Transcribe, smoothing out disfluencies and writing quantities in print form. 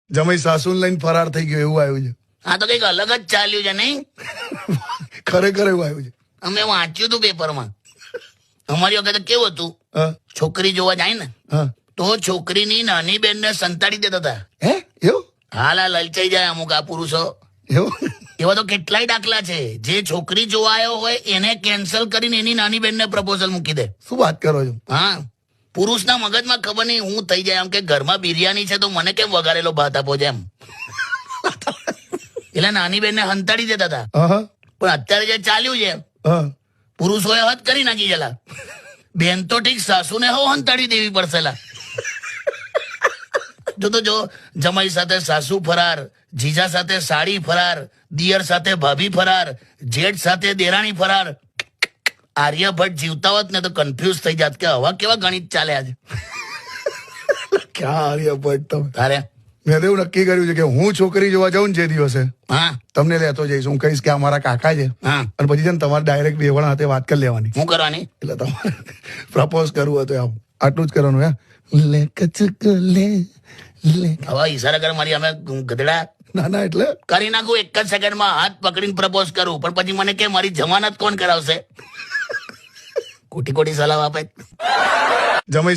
જમાઈ સાસુને લઈને ફરાર થઈ ગયો એવું આવ્યું છે. આ તો કઈક અલગ જ ચાલ્યું છે નહીં? ખરેખર એવું આવ્યું છે. અમે વાંચ્યું હતું પેપરમાં. અમારી વખતે કેવું હતું, હા છોકરી જોવા જાય ને હા. તો છોકરીની નાની બેનને સંતાડી દેતા હતા. હે એવું હાલ આ લલચાઈ જાય અમુક આ પુરુષો. એવું એવા તો કેટલાય દાખલા છે. જે છોકરી જોવા આવ્યો હોય એને કેન્સલ કરીને એની નાની બેનને પ્રપોઝલ મૂકી દે. શું વાત કરો છો? હા, પુરુષના મગજમાં ખબર નહીં હું થઈ જાય આમ કે ઘરમાં બિરયાની છે તો મને કેમ વઘારેલો ભાત આપો છે એમ. એટલે નાની બેનને હંતાડી દેતા હતા. હા પણ અત્યારે જે ચાલ્યું છે, હા પુરુષોએ હદ કરી નાખી છે લા. બેન તો ઠીક, સાસુને હો હંતાડી દેવી પડશે લા. જો તો જો, જમાઈ સાથે સાસુ ફરાર, જીજા સાથે સાડી ફરાર, દિયર સાથે ભાભી ફરાર, જેઠ સાથે દેરાણી ફરાર. આર્યભટ્ટ જીવતા હોત ને તો કન્ફ્યુઝ થઈ જાત કે હવા કેવા ગણિત ચાલ્યા છે. ક્યાં આવ્યા ભટ્ટ તમે? તારે મેં તો એવું નક્કી કર્યું છે કે હું છોકરી જોવા જાઉં ને જે દિવસે હા તમને લેતો જઈશ. હું કહીશ કે અમારા કાકા છે, હા, અને પછી છે ને તમારે ડાયરેક્ટ બેવડા હાથે વાત કરી લેવાની. શું કરવાની? એટલે તમારે પ્રપોઝ કરવું હતું આમ આટલું જ કરવાનું. લે કચક લે લે. હવે ઈશારા કર મારી અમે ગધડા. ના ના એટલે કરી નાખું એક જ સેકન્ડમાં, હાથ પકડીને પ્રપોઝ કરું. પણ પછી મને કે મારી જમાનત કોણ કરાવશે? ખોટી ખોટી સલાહ આપે. જમાઈ